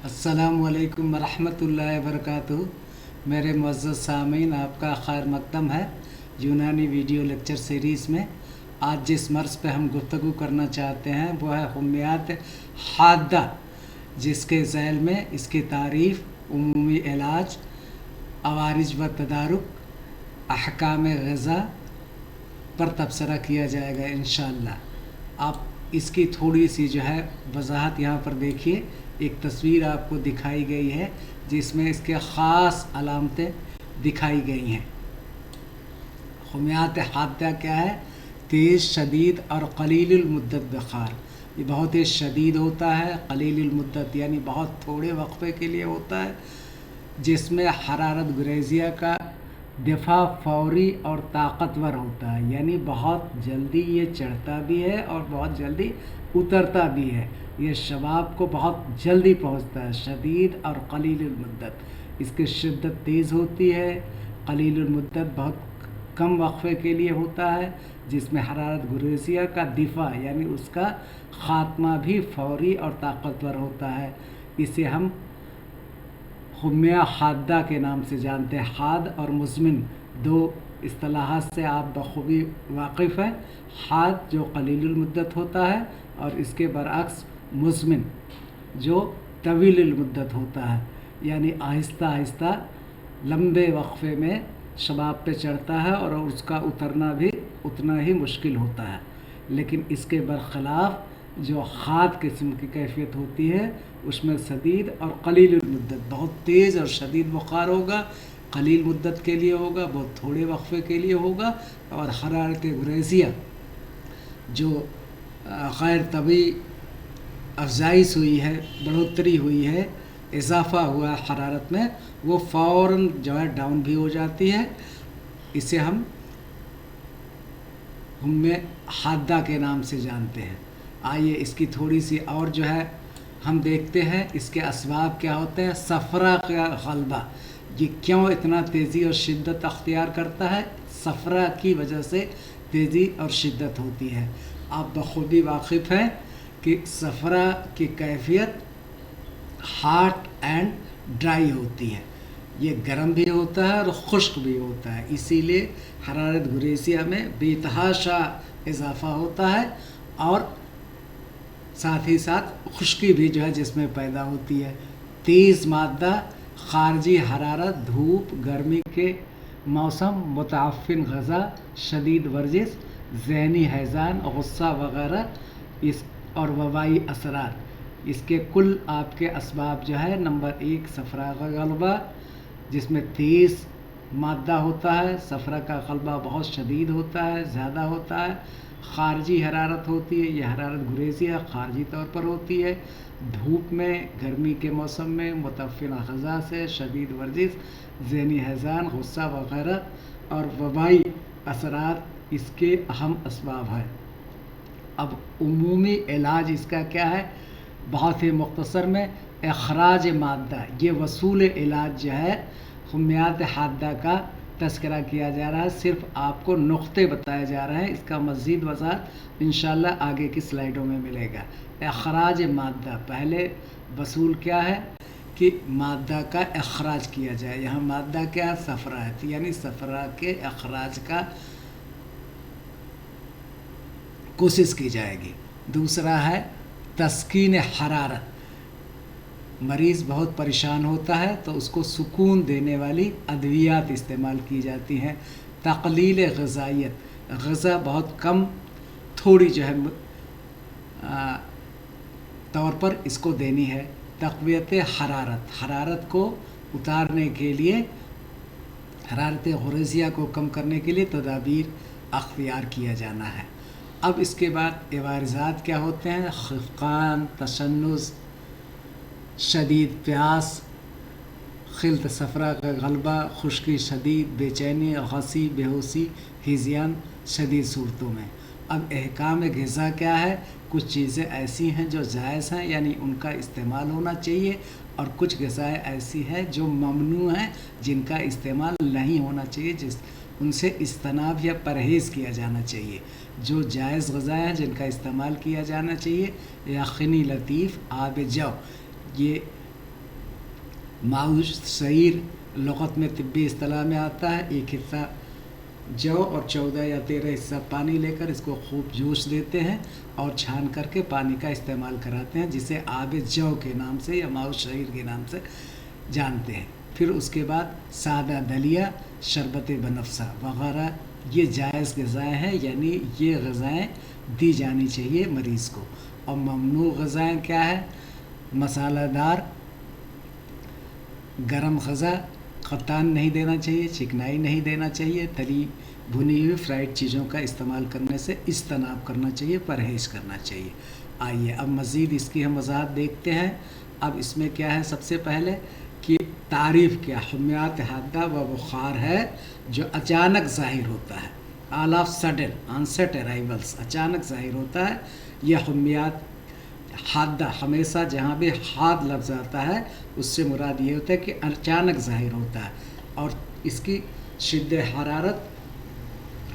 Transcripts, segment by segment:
अस्सलामुअलैकुम वरहमतुल्लाहि वबरकातुहू। मेरे मुअज़्ज़ज़ सामीन, आपका खैर मक़दम है यूनानी वीडियो लेक्चर सीरीज़ में। आज जिस मर्ज़ पे हम गुफ्तगू करना चाहते हैं वो है हुम्मियात हाद्दा, जिसके ज़ैल में इसकी तारीफ़, उमूमी इलाज, अवारिज व तदारुक, अहकाम ग़िज़ा पर तबसरा किया जाएगा इंशाअल्लाह। आप इसकी थोड़ी सी जो है वजाहत यहाँ पर देखिए। एक तस्वीर आपको दिखाई गई है जिसमें इसके ख़ास अलामतें दिखाई गई हैं। हुम्मियात हाद्दा क्या है? तेज़, शदीद और कलीलुल मुद्दत बुखार। ये बहुत ही शदीद होता है। कलीलुल मुद्दत यानी बहुत थोड़े वक्फे के लिए होता है, जिसमें हरारत गुरेज़िया का दफ़ा फौरी और ताकतवर होता है, यानी बहुत जल्दी ये चढ़ता भी है और बहुत जल्दी उतरता भी है। ये शबाब को बहुत जल्दी पहुंचता है। शदीद और कलीलुल मुद्दत, इसकी शिद्दत तेज़ होती है। कलीलुल मुद्दत बहुत कम वक्फे के लिए होता है, जिसमें हरारत गुरेज़िया का दिफ़ा यानी उसका ख़ात्मा भी फौरी और ताकतवर होता है। इसे हम हुम्मिया हाद्दा के नाम से जानते हैं। हाद और मुज़मिन दो इस्तिलाहात से आप बखूबी वाकिफ़ हैं। हाद जो कलीलुल मुद्दत होता है और इसके बरअक्स मुज़मिन जो तवीलुल मुद्दत होता है, यानी आहिस्ता आहिस्ता लंबे वक्फे में शबाब पे चढ़ता है और उसका उतरना भी उतना ही मुश्किल होता है। लेकिन इसके बरखिलाफ़ जो खाद किस्म की कैफियत होती है उसमें शदीद और कलीलुल मुद्दत, बहुत तेज़ और शदीद बुखार होगा, कलील मुद्दत के लिए होगा, बहुत थोड़े वक्फे के लिए होगा। और हरारत गुरेज़िया जो गैर तबी अफजाइश हुई है, बढ़ोतरी हुई है, इजाफ़ा हुआ है हरारत में, वो फ़ौरन जो है डाउन भी हो जाती है। इसे हम हुम्मे हाद्दा के नाम से जानते हैं। आइए इसकी थोड़ी सी और जो है हम देखते हैं इसके असबाब क्या होते हैं। सफ़रा का गलबा, ये क्यों इतना तेज़ी और शिद्दत अख्तियार करता है? सफ़रा की वजह से तेज़ी और शिद्दत होती है। आप बखूबी वाकिफ़ हैं कि सफ़रा की कैफियत हॉट एंड ड्राई होती है। ये गर्म भी होता है और खुश्क भी होता है, इसीलिए हरारत गुरेज़िया में बेतहाशा इजाफ़ा होता है और साथ ही साथ खुश्की भी जो है जिसमें पैदा होती है। तेज़ मादा, ख़ारजी हरारत, धूप, गर्मी के मौसम, मुताफ़िन ग़ज़ा, शदीद वर्जिश, ज़हनी हैज़ान, गुस्सा वग़ैरह इस और वबाई असरात, इसके कुल आपके असबाब जो है। नंबर 1 सफ़रा का गलबा, जिसमें तेज़ मादा होता है। सफ़रा का गलबा बहुत शदीद होता है, ज़्यादा होता है। ख़ारजी हरारत होती है, यह हरारत गुरेज़िया ख़ारजी तौर पर होती है। धूप में, गर्मी के मौसम में, मुतफ़िन ग़ज़ा से, शदीद वर्जिश, ज़हनी हैज़ान, गुस्सा वग़ैरह और वबाई असरात इसके अहम असबाब हैं। अब उमूमी इलाज इसका क्या है? बहुत ही मुख्तसर में इख़राज मादा, ये वसूल इलाज जो है हुम्मियात हाद्दा का तज़किरा किया जा रहा है। सिर्फ आपको नुक्ते बताए जा रहे हैं, इसका मज़ीद वज़ाहत इंशाअल्लाह आगे की स्लाइडों में मिलेगा। इख़राज मादा, पहले वसूल क्या है कि मादा का इख़राज किया जाए। यहाँ मादा क्या है? सफ़रा है, यानी सफ़रा के इख़राज का कोशिश की जाएगी। दूसरा है तस्कीन हरारत, मरीज़ बहुत परेशान होता है तो उसको सुकून देने वाली अद्वियात इस्तेमाल की जाती हैं। तक़लील ग़िज़ाइयत, ग़िज़ा बहुत कम थोड़ी जो है तौर पर इसको देनी है। तक़वियत हरारत, हरारत को उतारने के लिए, हरारत गुरेज़िया को कम करने के लिए तदाबीर अख्तियार किया जाना है। अब इसके बाद इवारज़ात क्या होते हैं? ख़िफ़क़ान, तशन्नुज़, शदीद प्यास, खिल्त, सफ़रा का गलबा, खुश्की शदीद, बेचैनी, गसी, बेहोशी, हिज़ियान शदीद सूरतों में। अब अहकाम ग़िज़ा क्या है? कुछ चीज़ें ऐसी हैं जो जायज़ हैं, यानी उनका इस्तेमाल होना चाहिए, और कुछ ग़िज़ाएँ ऐसी हैं जो ममनू हैं, जिनका इस्तेमाल नहीं होना चाहिए, उनसे इज्तनाब या परहेज़ किया जाना चाहिए। जो जायज़ ग़िज़ाएँ हैं जिनका इस्तेमाल किया जाना चाहिए, यखनी, लतीफ़, आब जौ, ये माउस सईर लगत में तिब्बी इस्तिलाह में आता है। एक हिस्सा जौ और 14 या 13 हिस्सा पानी लेकर इसको खूब जूस देते हैं और छान करके पानी का इस्तेमाल कराते हैं, जिसे आब जौ के नाम से या माउस शहीर के नाम से जानते हैं। फिर उसके बाद सादा दलिया, शरबत बनफसा वगैरह ये जायज़ ग़िज़ाएँ हैं, यानी ये ग़िज़ाएँ दी जानी चाहिए मरीज़ को। और ममनू ग़िज़ाएँ क्या है? मसालादार गरम ग़िज़ा क़तान नहीं देना चाहिए, चिकनाई नहीं देना चाहिए, तली भुनी हुई फ्राइड चीज़ों का इस्तेमाल करने से इज्तनाब करना चाहिए, परहेज़ करना चाहिए। आइए अब मज़ीद इसकी हम वज़ाहत देखते हैं। अब इसमें क्या है, सबसे पहले कि तारीफ़ क्या हुम्मियात हादा व बुखार है जो अचानक ज़ाहिर होता है, all of sudden onset arrivals, अचानक ज़ाहिर होता है। यह हुम्मियात हादा हमेशा जहाँ भी हाद लफ्ज़ आता है उससे मुराद ये होता है कि अचानक ज़ाहिर होता है, और इसकी शिद्दत हरारत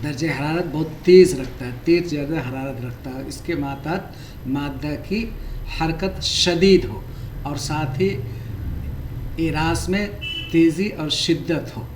दर्जे हरारत बहुत तेज़ रखता है, तेज़ ज़्यादा हरारत रखता है। इसके मातहत मादा की हरकत शदीद हो और साथ ही इरास में तेज़ी और शिद्दत हो,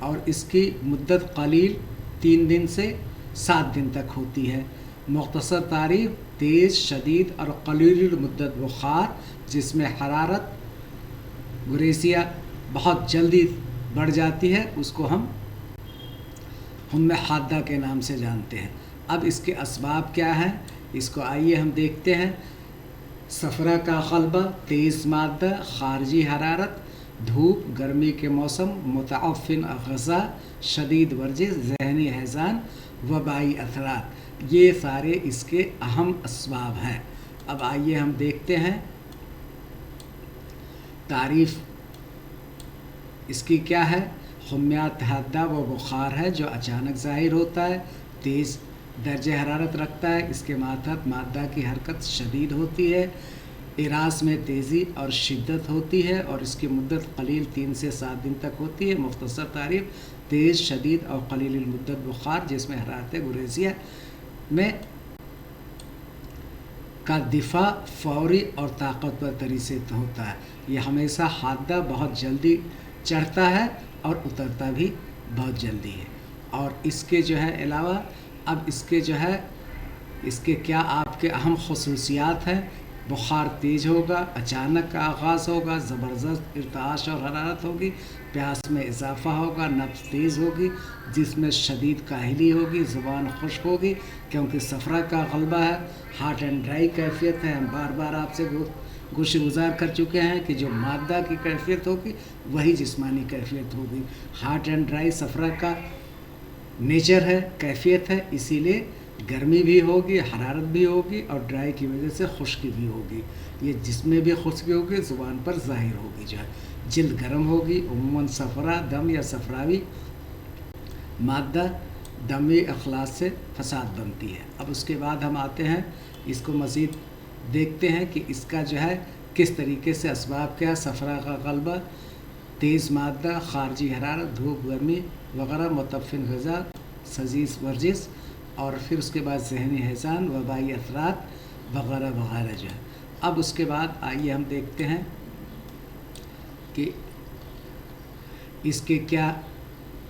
और इसकी मुद्दत कलील 3 दिन से 7 दिन तक होती है। मुख्तसर तारीफ़ तेज़ शदीद और कलील मुद्दत बुखार जिसमें हरारत गुरेसिया बहुत जल्दी बढ़ जाती है, उसको हम हुम्मे हादा के नाम से जानते हैं। अब इसके असबाब क्या हैं, इसको आइए हम देखते हैं। सफ़रा का ग़ल्बा, तेज़ मादा, ख़ारजी हरारत, धूप, गर्मी के मौसम, मुतअफ़्फ़िन ग़ज़ा, शदीद वर्जिश, ज़हनी हैज़ान, वबाई असरात, ये सारे इसके अहम असबाब हैं। अब आइए हम देखते हैं तारीफ़ इसकी क्या है। हुम्मियात हादा व बुखार है जो अचानक ज़ाहिर होता है, तेज़ दर्जे हरारत रखता है, इसके मातहत मादा की हरकत शदीद होती है, इरास में तेज़ी और शिद्दत होती है, और इसकी मुद्दत कलील 3 से 7 दिन तक होती है। मुख्तसर तारीफ़ तेज़ शदीद और कलील मुद्दत बुखार जिसमें हरारत गुरेसिया में का दिफा फौरी और ताकतवर तरीके से होता है। यह हमेशा हादा बहुत जल्दी चढ़ता है और उतरता भी बहुत जल्दी है। और इसके जो है अलावा अब इसके जो है इसके क्या आपके अहम खसूसियात हैं। बुखार तेज़ होगा, अचानक का आगाज़ होगा, ज़बरदस्त इर्ताश और हरारत होगी, प्यास में इजाफ़ा होगा, नब्ज़ तेज़ होगी, जिसमें शदीद काहिली होगी, ज़ुबान खुश्क होगी क्योंकि सफ़रा का ग़ल्बा है, हार्ट एंड ड्राई कैफियत है। हम बार बार आपसे गुज़ार कर चुके हैं कि जो मादा की कैफियत होगी वही जिस्मानी कैफियत होगी। हार्ट एंड ड्राई सफ़रा का नेचर है, कैफियत है, इसीलिए गर्मी भी होगी, हरारत भी होगी, और ड्राई की वजह से खुश्की भी होगी। ये जिसमें भी खुश्की होगी ज़ुबान पर ज़ाहिर होगी, जो है जिल्द गर्म होगी। उम्मन सफ़रा दम या सफ़रावी मादा दमी अखलास से फसाद बनती है। अब उसके बाद हम आते हैं, इसको मज़ीद देखते हैं कि इसका जो है किस तरीके से असबाब क्या है। सफ़रा का ग़ल्बा, तेज़ मादा, ख़ारजी हरारत, धूप, गर्मी वगैरह, मुतअफ़्फ़िन ग़ज़ा, शदीद वर्जिश, और फिर उसके बाद ज़हनी हैज़ान, वबाई असरात वगैरह वगैरह जो है। अब उसके बाद आइए हम देखते हैं कि इसके क्या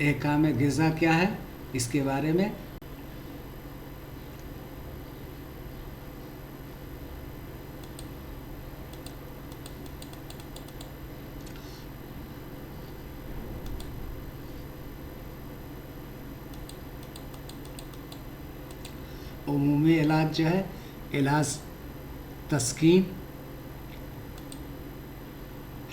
अहकाम ग़िज़ा क्या है, इसके बारे में। उमूमी इलाज जो है, इलाज तस्कीन,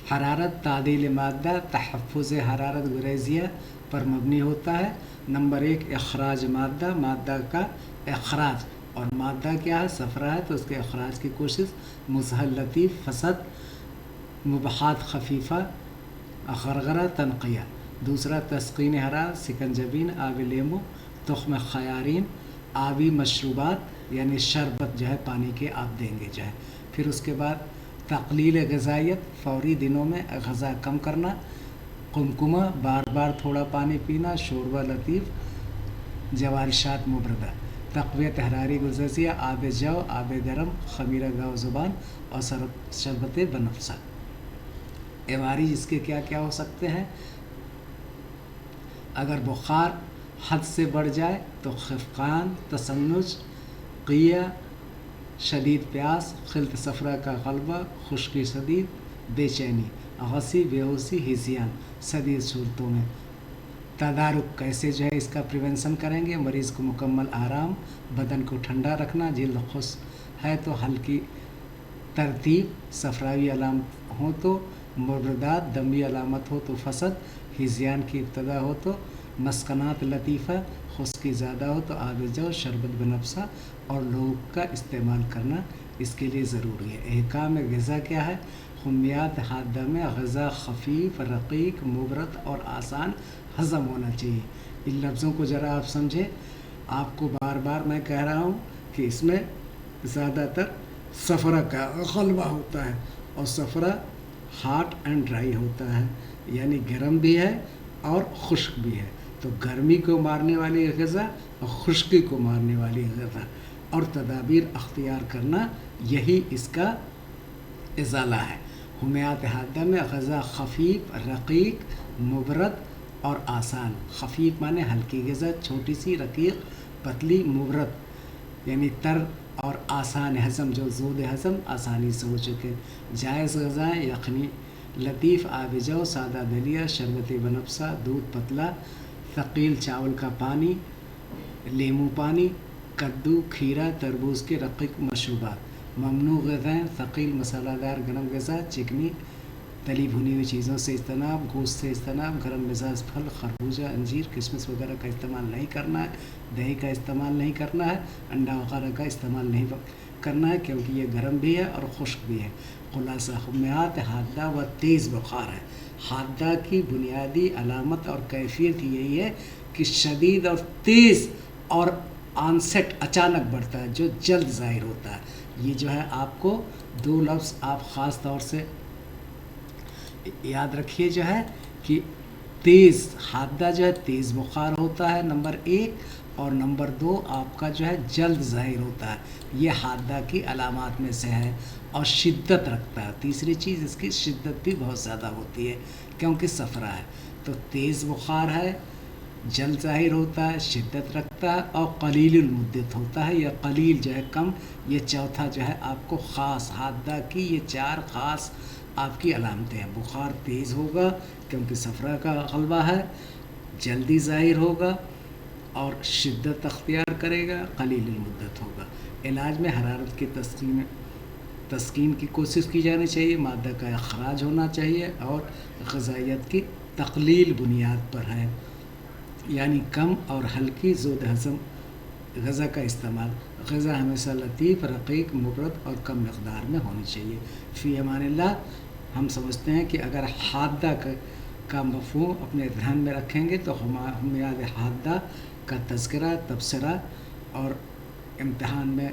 हरारत, तादील मादा, तहफ़्फ़ुज़ हरारत गुरेज़िया पर मबनी होता है। नंबर 1 अखराज मादा, मादा का अखराज, और मादा क्या है, सफ़रा है तो उसके अखराज की कोशिश। मुसहल लतीफ़, फसद, मुबहात खफीफ़ा, गरगरा, तनक़िया। दूसरा तस्कीन हरारत, सिकंजबीन, आबी लेमू, तुख्म खयारीन, आबी मशरूबात यानी शरबत जो है पानी के आप देंगे जो है। फिर उसके बाद तक़लील ग़िज़ाइयत, फ़ौरी दिनों में ग़ज़ा कम करना, कुमकुमा, बार बार थोड़ा पानी पीना, शोरबा लतीफ़, जवारिशात मुबरदा, तक़वियत हरारी गुज़ासिया, आब जौ, आब गरम, ख़मीरा गाव ज़ुबान, और शरबत बनफसा। एवारिज इसके क्या क्या हो सकते हैं? अगर बुखार हद से बढ़ जाए तो खफकान, तसन्नुज, क़िया, शदीद प्यास, खिल्त सफ़रा का गलबा, खुश्की शदीद, बेचैनी, गसी, बेहोशी, हिज़ियान शदीद सूरतों में। तदारुक कैसे जो है इसका प्रिवेंशन करेंगे? मरीज़ को मुकम्मल आराम, बदन को ठंडा रखना, जिल्द खुश्क है तो हल्की तरतीब, सफरावी अलामत हो तो मुबरदात, दमी अलामत हो तो फसद, हिज़ियान की इब्तदा हो तो मस्कनात लतीफ़ा, खुश्की ज़्यादा हो तो आबजो, शरबत बनफसा और लोग का इस्तेमाल करना इसके लिए ज़रूरी है। अहकाम ग़िज़ा क्या है? खुमियात हादा में ग़िज़ा खफ़ीफ़, रक़ीक़, मुबरद और आसान हज़म होना चाहिए। इन लफ्ज़ों को ज़रा आप समझें। आपको बार बार मैं कह रहा हूँ कि इसमें ज़्यादातर सफ़रा का गलबा होता है और सफ़रा हॉट एंड ड्राई होता है, यानी गर्म भी है और खुश्क भी है। तो गर्मी को मारने वाली ग़िज़ा और खुश्की को मारने वाली ग़िज़ा और तदाबीर अख्तियार करना, यही इसका इज़ाला है। हुमियात हादा में ग़िज़ा खफ़ीफ़, रक़ीक़, मुबरद और आसान। खफ़ीफ़ माने हल्की ग़िज़ा, छोटी सी, रक़ीक़ पतली, मुबरद यानी तर और आसान हज़म, जो ज़ूद हज़म आसानी से हो चुके। जायज़ ग़िज़ाएँ यखनी, लतीफ़ आबिजाओ, सादा दलिया, शरबत बनफसा, दूध पतला, थकील चावल का पानी, लेमू पानी, कद्दू, खीरा, तरबूज के रक़ीक़ मशरूबात। ममनू ग़िज़ाएँ थकील मसालादार गरम ग़िज़ा, चिकनी तली भुनी हुई चीज़ों से इज्तनाब, गोश्त से इज्तनाब, गर्म मिजाज फल, खरबूजा, अंजीर, किशमिश वगैरह का इस्तेमाल नहीं करना है, दही का इस्तेमाल नहीं करना है, अंडा वगैरह का इस्तेमाल नहीं करना है क्योंकि ये गर्म भी है और खुश्क भी है। खुलासा हुमियात हादा व तेज़ बुखार है। हादा की बुनियादी अलामत और कैफियत यही है कि शदीद और तेज़ और आनसेट अचानक बढ़ता है, जो जल्द ज़ाहिर होता है। ये जो है आपको दो लफ्ज़ आप ख़ास तौर से याद रखिए, जो है कि तेज़ हादा जो है तेज़ बुखार होता है नंबर 1, और नंबर 2 आपका जो है जल्द ज़ाहिर होता है। ये हादा की अलामात में से है और शिद्दत रखता है। तीसरी चीज़ इसकी शिद्दत भी बहुत ज़्यादा होती है क्योंकि सफ़रा है। तो तेज़ बुखार है, जल्द ज़ाहिर होता है, शिद्दत रखता है और कलीलुल मुद्दत होता है। या कलील जो है कम, ये चौथा जो है आपको ख़ास हादा की ये 4 ख़ास आपकी अलामतें हैं। बुखार तेज़ होगा क्योंकि सफ़रा का गलबा है, जल्दी ज़ाहिर होगा और शिद्दत अख्तियार करेगा, कलीलुल मुद्दत होगा। इलाज में हरारत की तस्कीन की कोशिश की जानी चाहिए, मादा का अखराज होना चाहिए और ग़िज़ाइयत की तक़लील बुनियाद पर है, यानी कम और हल्की ज़ूद हज़म ग़िज़ा का इस्तेमाल। ग़िज़ा हमेशा लतीफ़, रक़ीक़, मुबरद और कम मक़दार में होनी चाहिए। फ़ी अमानिल्लाह। हम समझते हैं कि अगर हादा का मफ़हूम अपने ध्यान में रखेंगे तो हुमियात हादा का तज़किरा, तबसरा और इम्तिहान में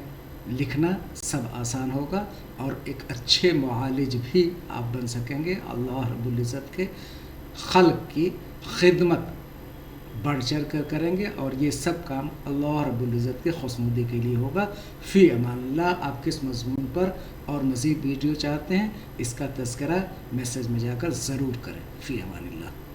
लिखना सब आसान होगा और एक अच्छे मुआलिज भी आप बन सकेंगे। अल्लाह रब्बुल इज़्ज़त के खल्क़ की खिदमत बढ़ चढ़ कर करेंगे और ये सब काम अल्लाह रब्बुल इज़्ज़त के खुशनुदी के लिए होगा। फ़ी अमानिल्लाह। आप किस मज़मून पर और मज़ीद वीडियो चाहते हैं, इसका तज़किरा मैसेज में जाकर ज़रूर करें। फ़ी अमानिल्लाह।